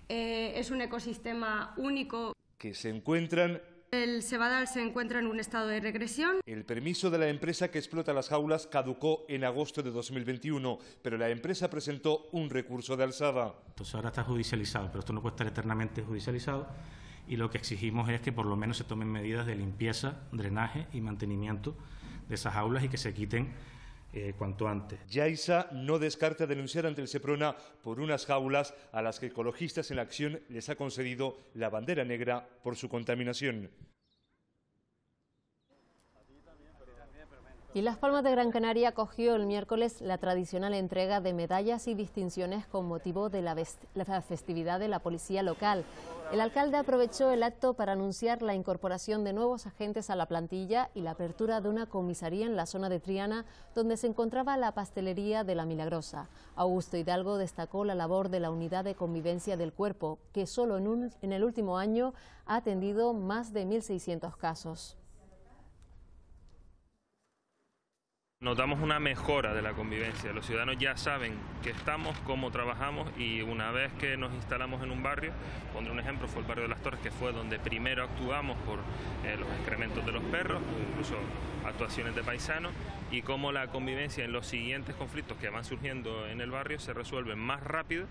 es un ecosistema único. Que se encuentran... El cebadal se encuentra en un estado de regresión. El permiso de la empresa que explota las jaulas caducó en agosto de 2021, pero la empresa presentó un recurso de alzada. Entonces ahora está judicializado, pero esto no puede estar eternamente judicializado y lo que exigimos es que por lo menos se tomen medidas de limpieza, drenaje y mantenimiento de esas jaulas y que se quiten cuanto antes. Yaiza no descarta denunciar ante el Seprona por unas jaulas a las que Ecologistas en Acción les ha concedido la bandera negra por su contaminación. Y Las Palmas de Gran Canaria acogió el miércoles la tradicional entrega de medallas y distinciones con motivo de la festividad de la policía local. El alcalde aprovechó el acto para anunciar la incorporación de nuevos agentes a la plantilla y la apertura de una comisaría en la zona de Triana, donde se encontraba la pastelería de La Milagrosa. Augusto Hidalgo destacó la labor de la unidad de convivencia del cuerpo, que solo en el último año ha atendido más de 1.600 casos. Notamos una mejora de la convivencia. Los ciudadanos ya saben que estamos, cómo trabajamos y una vez que nos instalamos en un barrio, pondré un ejemplo, fue el barrio de Las Torres, que fue donde primero actuamos por los excrementos de los perros, incluso actuaciones de paisanos, y cómo la convivencia en los siguientes conflictos que van surgiendo en el barrio se resuelven más rápido.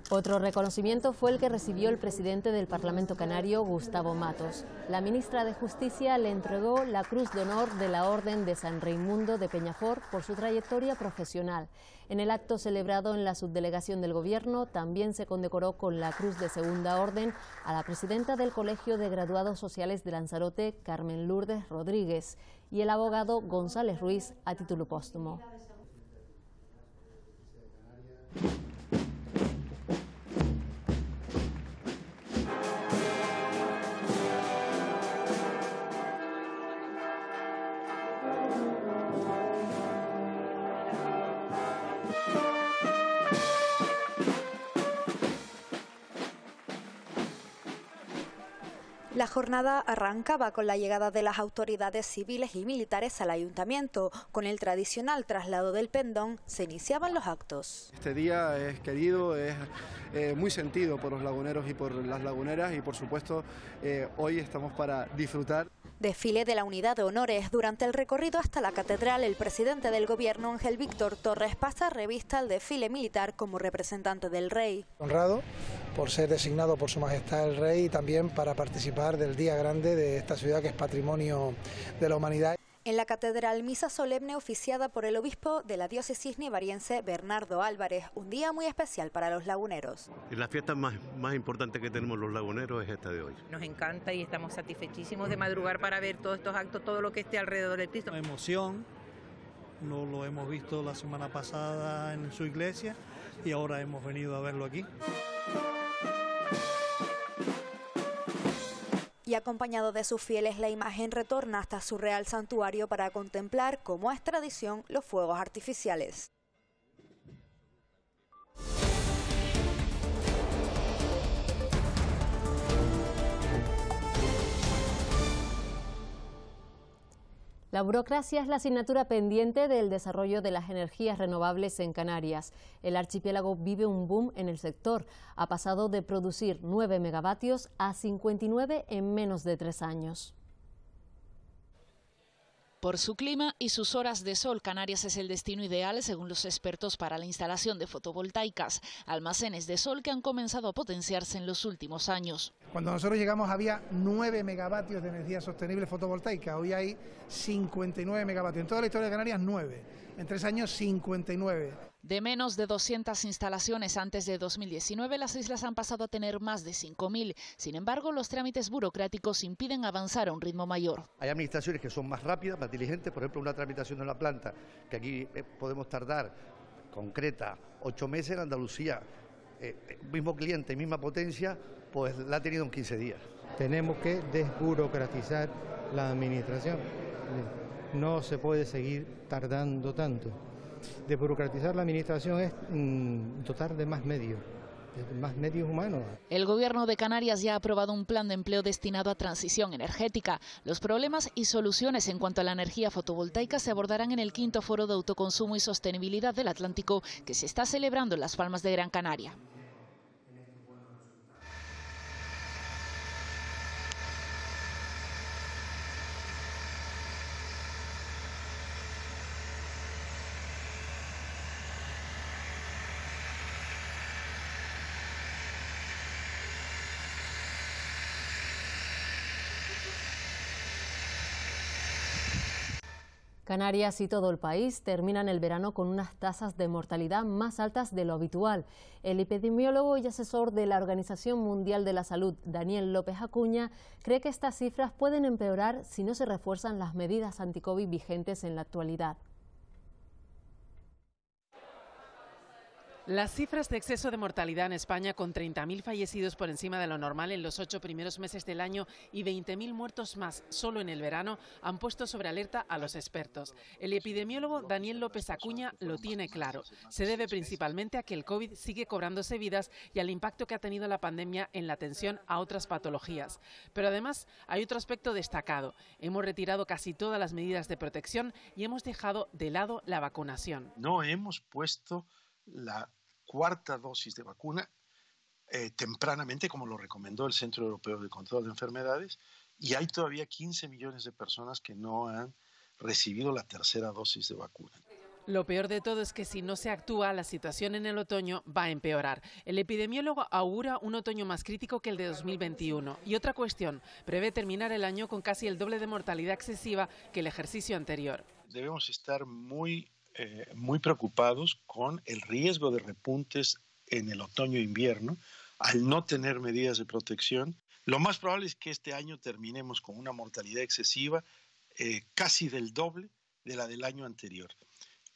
Otro reconocimiento fue el que recibió el presidente del Parlamento Canario, Gustavo Matos. La ministra de Justicia le entregó la Cruz de Honor de la Orden de San Raimundo de Peñafort por su trayectoria profesional. En el acto celebrado en la subdelegación del Gobierno también se condecoró con la Cruz de Segunda Orden a la presidenta del Colegio de Graduados Sociales de Lanzarote, Carmen Lourdes Rodríguez, y el abogado González Ruiz a título póstumo. La jornada arrancaba con la llegada de las autoridades civiles y militares al ayuntamiento. Con el tradicional traslado del pendón se iniciaban los actos. Este día es querido, es muy sentido por los laguneros y por las laguneras y por supuesto hoy estamos para disfrutar. Desfile de la Unidad de Honores. Durante el recorrido hasta la catedral, el presidente del Gobierno, Ángel Víctor Torres, pasa revista al desfile militar como representante del rey. Honrado por ser designado por Su Majestad el Rey y también para participar del día grande de esta ciudad que es patrimonio de la humanidad. En la catedral, misa solemne oficiada por el obispo de la diócesis nivariense, Bernardo Álvarez, un día muy especial para los laguneros. Y la fiesta más importante que tenemos los laguneros es esta de hoy. Nos encanta y estamos satisfechísimos de madrugar para ver todos estos actos, todo lo que esté alrededor del Cristo. Emoción, no lo hemos visto la semana pasada en su iglesia y ahora hemos venido a verlo aquí. Y acompañado de sus fieles, la imagen retorna hasta su real santuario para contemplar, como es tradición, los fuegos artificiales. La burocracia es la asignatura pendiente del desarrollo de las energías renovables en Canarias. El archipiélago vive un boom en el sector. Ha pasado de producir 9 megavatios a 59 en menos de 3 años. Por su clima y sus horas de sol, Canarias es el destino ideal, según los expertos, para la instalación de fotovoltaicas, almacenes de sol que han comenzado a potenciarse en los últimos años. Cuando nosotros llegamos había 9 megavatios de energía sostenible fotovoltaica, hoy hay 59 megavatios. En toda la historia de Canarias, 9. En 3 años, 59. De menos de 200 instalaciones antes de 2019, las islas han pasado a tener más de 5.000. Sin embargo, los trámites burocráticos impiden avanzar a un ritmo mayor. Hay administraciones que son más rápidas, más diligentes. Por ejemplo, una tramitación de una planta, que aquí podemos tardar, concreta, 8 meses. En Andalucía, mismo cliente, misma potencia, pues la ha tenido en 15 días. Tenemos que desburocratizar la administración. No se puede seguir tardando tanto. Desburocratizar la administración es dotar de más medios humanos. El Gobierno de Canarias ya ha aprobado un plan de empleo destinado a transición energética. Los problemas y soluciones en cuanto a la energía fotovoltaica se abordarán en el 5º Foro de Autoconsumo y Sostenibilidad del Atlántico, que se está celebrando en Las Palmas de Gran Canaria. Canarias y todo el país terminan el verano con unas tasas de mortalidad más altas de lo habitual. El epidemiólogo y asesor de la Organización Mundial de la Salud, Daniel López Acuña, cree que estas cifras pueden empeorar si no se refuerzan las medidas anti-COVID vigentes en la actualidad. Las cifras de exceso de mortalidad en España, con 30.000 fallecidos por encima de lo normal en los 8 primeros meses del año y 20.000 muertos más solo en el verano, han puesto sobre alerta a los expertos. El epidemiólogo Daniel López Acuña lo tiene claro. Se debe principalmente a que el COVID sigue cobrándose vidas y al impacto que ha tenido la pandemia en la atención a otras patologías. Pero además hay otro aspecto destacado. Hemos retirado casi todas las medidas de protección y hemos dejado de lado la vacunación. No hemos puesto la 4ª dosis de vacuna tempranamente, como lo recomendó el Centro Europeo de Control de Enfermedades, y hay todavía 15 millones de personas que no han recibido la 3ª dosis de vacuna. Lo peor de todo es que si no se actúa, la situación en el otoño va a empeorar. El epidemiólogo augura un otoño más crítico que el de 2021. Y otra cuestión, prevé terminar el año con casi el doble de mortalidad excesiva que el ejercicio anterior. Debemos estar muy preocupados con el riesgo de repuntes en el otoño-invierno al no tener medidas de protección. Lo más probable es que este año terminemos con una mortalidad excesiva casi del doble de la del año anterior,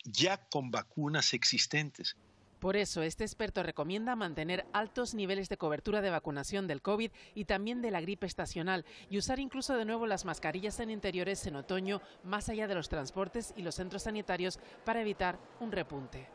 ya con vacunas existentes. Por eso, este experto recomienda mantener altos niveles de cobertura de vacunación del COVID y también de la gripe estacional y usar incluso de nuevo las mascarillas en interiores en otoño, más allá de los transportes y los centros sanitarios, para evitar un repunte.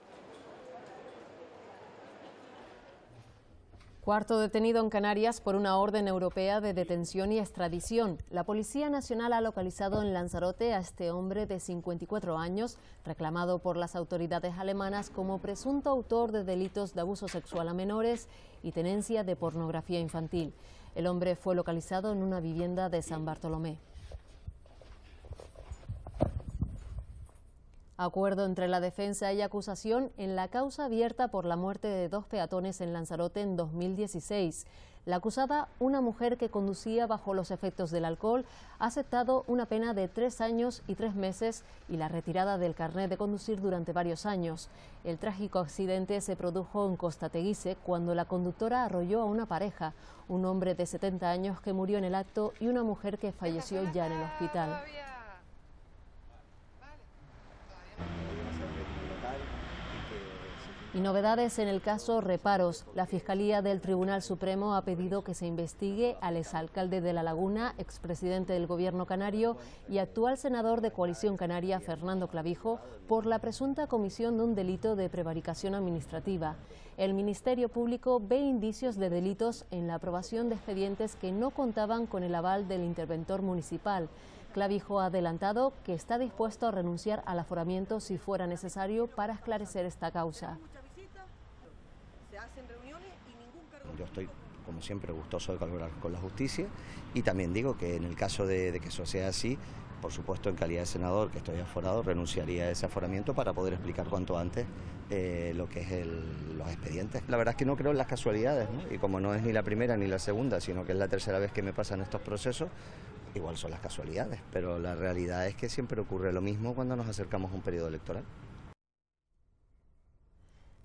Cuarto detenido en Canarias por una orden europea de detención y extradición. La Policía Nacional ha localizado en Lanzarote a este hombre de 54 años, reclamado por las autoridades alemanas como presunto autor de delitos de abuso sexual a menores y tenencia de pornografía infantil. El hombre fue localizado en una vivienda de San Bartolomé. Acuerdo entre la defensa y acusación en la causa abierta por la muerte de 2 peatones en Lanzarote en 2016. La acusada, una mujer que conducía bajo los efectos del alcohol, ha aceptado una pena de 3 años y 3 meses y la retirada del carnet de conducir durante varios años. El trágico accidente se produjo en Costa Teguise cuando la conductora arrolló a una pareja, un hombre de 70 años que murió en el acto y una mujer que falleció ya en el hospital. Y novedades en el caso Reparos. La Fiscalía del Tribunal Supremo ha pedido que se investigue al exalcalde de La Laguna, expresidente del Gobierno canario y actual senador de Coalición Canaria, Fernando Clavijo, por la presunta comisión de un delito de prevaricación administrativa. El Ministerio Público ve indicios de delitos en la aprobación de expedientes que no contaban con el aval del interventor municipal. Clavijo ha adelantado que está dispuesto a renunciar al aforamiento si fuera necesario para esclarecer esta causa. Yo estoy, como siempre, gustoso de colaborar con la justicia y también digo que en el caso de que eso sea así, por supuesto, en calidad de senador, que estoy aforado, renunciaría a ese aforamiento para poder explicar cuanto antes lo que es los expedientes. La verdad es que no creo en las casualidades, ¿no? Y como no es ni la primera ni la segunda, sino que es la 3ª vez que me pasan estos procesos, igual son las casualidades, pero la realidad es que siempre ocurre lo mismo cuando nos acercamos a un periodo electoral.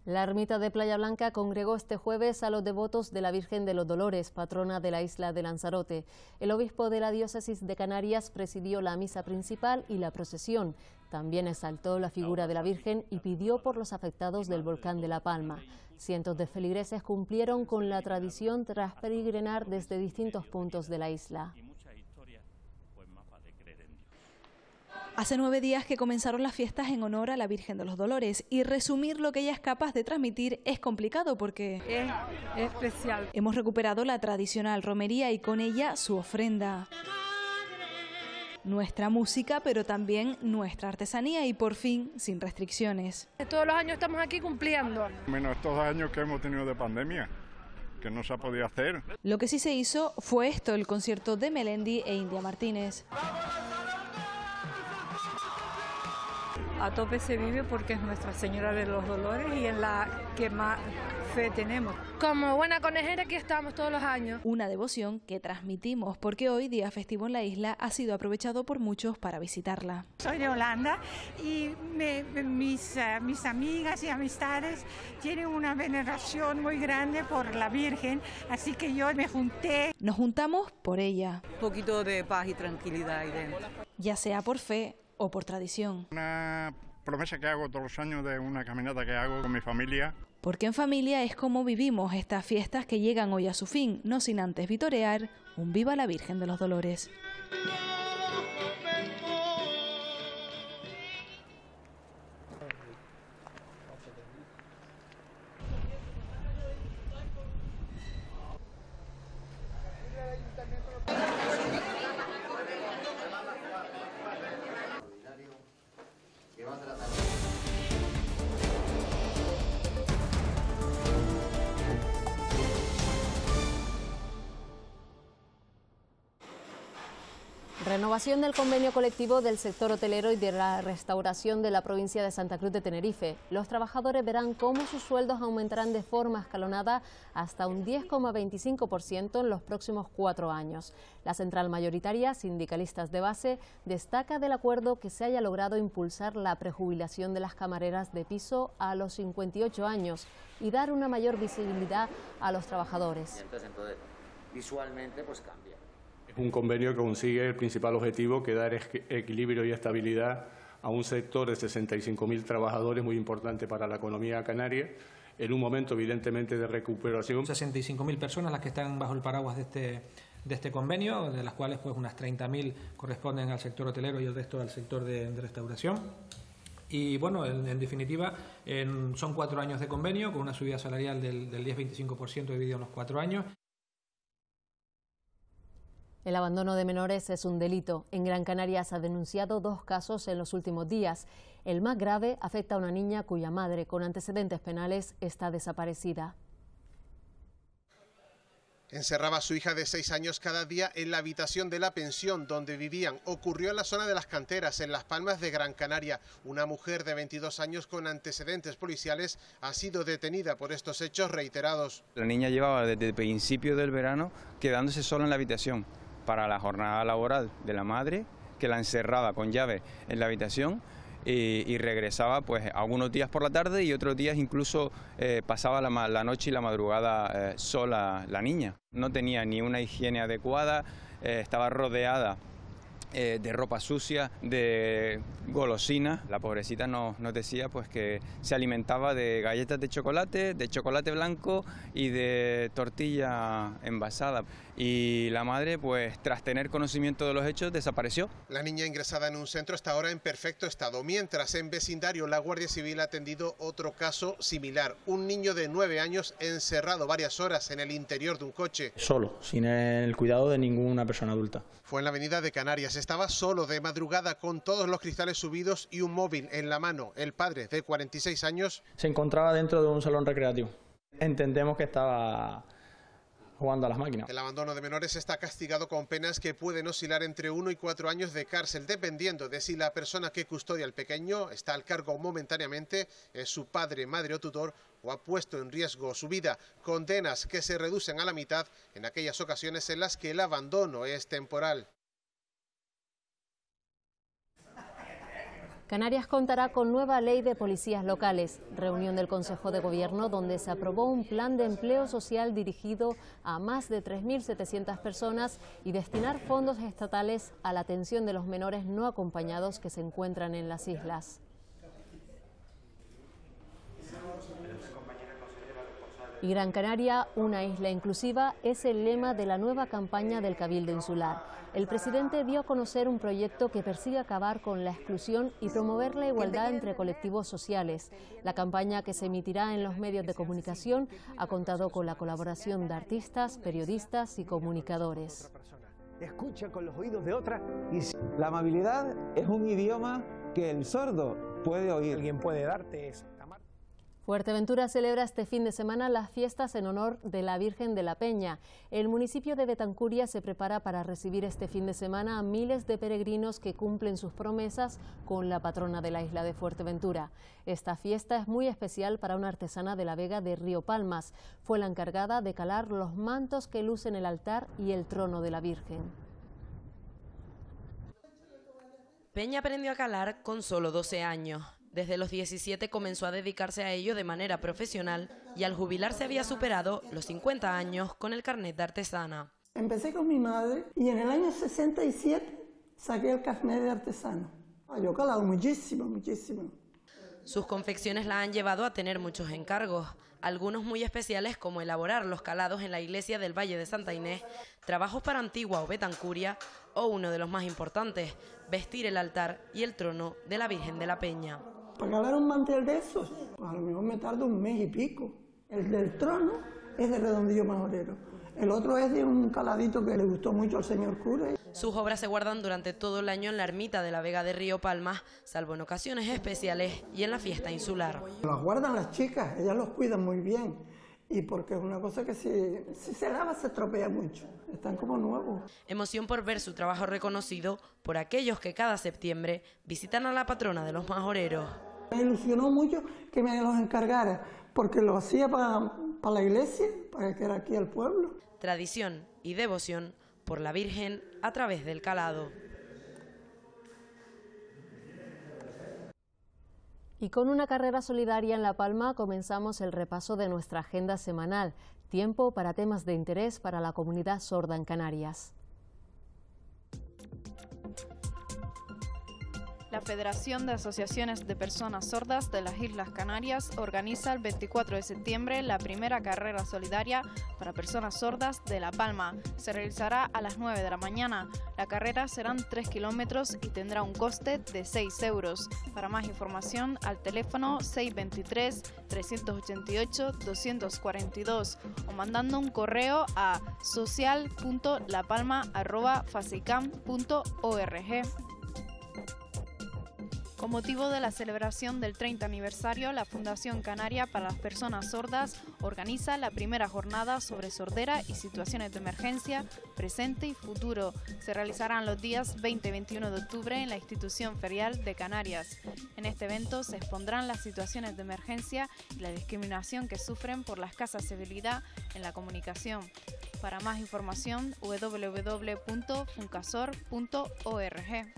La ermita de Playa Blanca congregó este jueves a los devotos de la Virgen de los Dolores, patrona de la isla de Lanzarote. El obispo de la diócesis de Canarias presidió la misa principal y la procesión. También exaltó la figura de la Virgen y pidió por los afectados del volcán de La Palma. Cientos de feligreses cumplieron con la tradición tras peregrinar desde distintos puntos de la isla. Hace 9 días que comenzaron las fiestas en honor a la Virgen de los Dolores y resumir lo que ella es capaz de transmitir es complicado porque es especial. Hemos recuperado la tradicional romería y con ella su ofrenda. Nuestra música, pero también nuestra artesanía y por fin sin restricciones. Todos los años estamos aquí cumpliendo. Menos estos años que hemos tenido de pandemia, que no se ha podido hacer. Lo que sí se hizo fue esto, el concierto de Melendi e India Martínez. A tope se vive porque es Nuestra Señora de los Dolores y en la que más fe tenemos. Como buena conejera aquí estamos todos los años. Una devoción que transmitimos porque hoy, día festivo en la isla, ha sido aprovechado por muchos para visitarla. Soy de Holanda y mis amigas y amistades tienen una veneración muy grande por la Virgen, así que yo me junté. Nos juntamos por ella. Un poquito de paz y tranquilidad ahí dentro. Ya sea por fe o por tradición. Una promesa que hago todos los años de una caminata que hago con mi familia. Porque en familia es como vivimos estas fiestas que llegan hoy a su fin, no sin antes vitorear un Viva la Virgen de los Dolores. Renovación del convenio colectivo del sector hotelero y de la restauración de la provincia de Santa Cruz de Tenerife. Los trabajadores verán cómo sus sueldos aumentarán de forma escalonada hasta un 10,25% en los próximos 4 años. La central mayoritaria, Sindicalistas de Base, destaca del acuerdo que se haya logrado impulsar la prejubilación de las camareras de piso a los 58 años y dar una mayor visibilidad a los trabajadores. Entonces, visualmente pues cambia. Un convenio que consigue el principal objetivo, que dar equilibrio y estabilidad a un sector de 65.000 trabajadores muy importante para la economía canaria, en un momento evidentemente de recuperación. 65.000 personas las que están bajo el paraguas de este convenio, de las cuales pues unas 30.000 corresponden al sector hotelero y el resto al sector de restauración. Y bueno, en definitiva, son 4 años de convenio con una subida salarial del 10-25% dividido en los 4 años. El abandono de menores es un delito. En Gran Canaria se han denunciado 2 casos en los últimos días. El más grave afecta a una niña cuya madre, con antecedentes penales, está desaparecida. Encerraba a su hija de 6 años cada día en la habitación de la pensión donde vivían. Ocurrió en la zona de Las Canteras, en Las Palmas de Gran Canaria. Una mujer de 22 años con antecedentes policiales ha sido detenida por estos hechos reiterados. La niña llevaba desde el principio del verano quedándose sola en la habitación para la jornada laboral de la madre, que la encerraba con llave en la habitación y regresaba pues algunos días por la tarde y otros días incluso pasaba la noche y la madrugada sola la niña. No tenía ni una higiene adecuada, estaba rodeada de ropa sucia, de golosinas. La pobrecita nos decía pues que se alimentaba de galletas de chocolate blanco y de tortilla envasada. Y la madre, pues tras tener conocimiento de los hechos, desapareció. La niña ingresada en un centro está ahora en perfecto estado, mientras en vecindario la Guardia Civil ha atendido otro caso similar. Un niño de 9 años encerrado varias horas en el interior de un coche. Solo, sin el cuidado de ninguna persona adulta. Fue en la avenida de Canarias, estaba solo de madrugada con todos los cristales subidos y un móvil en la mano. El padre, de 46 años, se encontraba dentro de un salón recreativo. Entendemos que estaba jugando a las máquinas. El abandono de menores está castigado con penas que pueden oscilar entre 1 y 4 años de cárcel, dependiendo de si la persona que custodia al pequeño está al cargo momentáneamente, es su padre, madre o tutor, o ha puesto en riesgo su vida. Condenas que se reducen a la mitad en aquellas ocasiones en las que el abandono es temporal. Canarias contará con nueva ley de policías locales. Reunión del Consejo de Gobierno donde se aprobó un plan de empleo social dirigido a más de 3.700 personas y destinar fondos estatales a la atención de los menores no acompañados que se encuentran en las islas. Y Gran Canaria, una isla inclusiva, es el lema de la nueva campaña del Cabildo Insular. El presidente dio a conocer un proyecto que persigue acabar con la exclusión y promover la igualdad entre colectivos sociales. La campaña, que se emitirá en los medios de comunicación, ha contado con la colaboración de artistas, periodistas y comunicadores. Escucha con los oídos de otra. Y la amabilidad es un idioma que el sordo puede oír. Alguien puede darte eso. Fuerteventura celebra este fin de semana las fiestas en honor de la Virgen de la Peña. El municipio de Betancuria se prepara para recibir este fin de semana a miles de peregrinos que cumplen sus promesas con la patrona de la isla de Fuerteventura. Esta fiesta es muy especial para una artesana de la Vega de Río Palmas. Fue la encargada de calar los mantos que lucen el altar y el trono de la Virgen. Peña aprendió a calar con solo 12 años. Desde los 17 comenzó a dedicarse a ello de manera profesional y al jubilarse había superado los 50 años con el carnet de artesana. Empecé con mi madre y en el año 67 saqué el carnet de artesano. Yo he calado muchísimo, muchísimo. Sus confecciones la han llevado a tener muchos encargos, algunos muy especiales como elaborar los calados en la iglesia del Valle de Santa Inés, trabajos para Antigua o Betancuria o uno de los más importantes, vestir el altar y el trono de la Virgen de la Peña. Para calar un mantel de esos, pues a lo mejor me tardo un mes y pico. El del trono es de Redondillo Majorero. El otro es de un caladito que le gustó mucho al señor cura. Sus obras se guardan durante todo el año en la ermita de la Vega de Río Palmas, salvo en ocasiones especiales y en la fiesta insular. Las guardan las chicas, ellas los cuidan muy bien. Y porque es una cosa que si se lava se estropea mucho, están como nuevos. Emoción por ver su trabajo reconocido por aquellos que cada septiembre visitan a la patrona de los majoreros. Me ilusionó mucho que me los encargara, porque lo hacía para la iglesia, para que era aquí al pueblo. Tradición y devoción por la Virgen a través del calado. Y con una carrera solidaria en La Palma comenzamos el repaso de nuestra agenda semanal. Tiempo para temas de interés para la comunidad sorda en Canarias. La Federación de Asociaciones de Personas Sordas de las Islas Canarias organiza el 24 de septiembre la primera carrera solidaria para personas sordas de La Palma. Se realizará a las 9 de la mañana. La carrera serán 3 kilómetros y tendrá un coste de 6 euros. Para más información, al teléfono 623-388-242 o mandando un correo a social.lapalma@facicam.org. Con motivo de la celebración del 30 aniversario, la Fundación Canaria para las Personas Sordas organiza la primera jornada sobre sordera y situaciones de emergencia, presente y futuro. Se realizarán los días 20 y 21 de octubre en la institución ferial de Canarias. En este evento se expondrán las situaciones de emergencia y la discriminación que sufren por la escasa civilidad en la comunicación. Para más información, www.funcasor.org.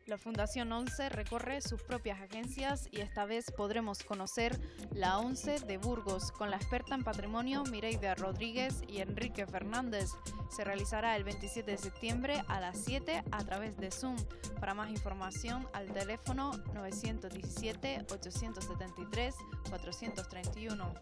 La Fundación 11 recorre sus propias agencias y esta vez podremos conocer la 11 de Burgos con la experta en patrimonio Mireia Rodríguez y Enrique Fernández. Se realizará el 27 de septiembre a las 7 a través de Zoom. Para más información al teléfono 917-873-431.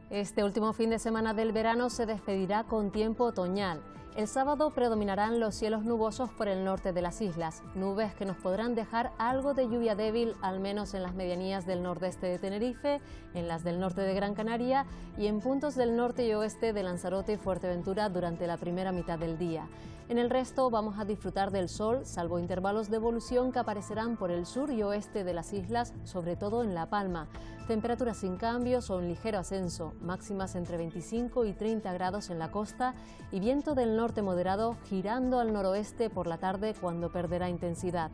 Este último fin de semana del verano se despedirá con tiempo otoñal. El sábado predominarán los cielos nubosos por el norte de las islas, nubes que nos podrán dejar algo de lluvia débil, al menos en las medianías del nordeste de Tenerife, en las del norte de Gran Canaria y en puntos del norte y oeste de Lanzarote y Fuerteventura durante la primera mitad del día. En el resto vamos a disfrutar del sol, salvo intervalos de evolución que aparecerán por el sur y oeste de las islas, sobre todo en La Palma. Temperaturas sin cambios o en ligero ascenso, máximas entre 25 y 30 grados en la costa y viento del norte moderado girando al noroeste por la tarde cuando perderá intensidad.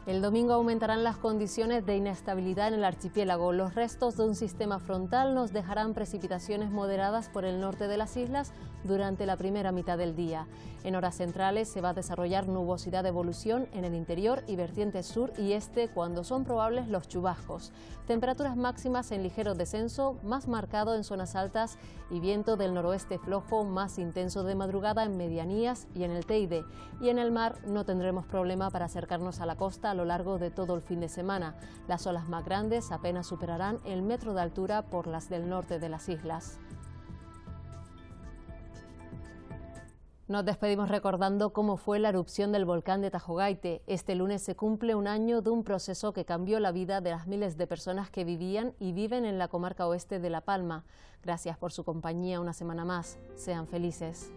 El domingo aumentarán las condiciones de inestabilidad en el archipiélago. Los restos de un sistema frontal nos dejarán precipitaciones moderadas por el norte de las islas durante la primera mitad del día. En horas centrales se va a desarrollar nubosidad de evolución en el interior y vertientes sur y este cuando son probables los chubascos. Temperaturas máximas en ligero descenso, más marcado en zonas altas y viento del noroeste flojo más intenso de madrugada en medianías y en el Teide. Y en el mar no tendremos problema para acercarnos a la costa a lo largo de todo el fin de semana. Las olas más grandes apenas superarán el metro de altura por las del norte de las islas. Nos despedimos recordando cómo fue la erupción del volcán de Tajogaite. Este lunes se cumple un año de un proceso que cambió la vida de las miles de personas que vivían y viven en la comarca oeste de La Palma. Gracias por su compañía una semana más. Sean felices.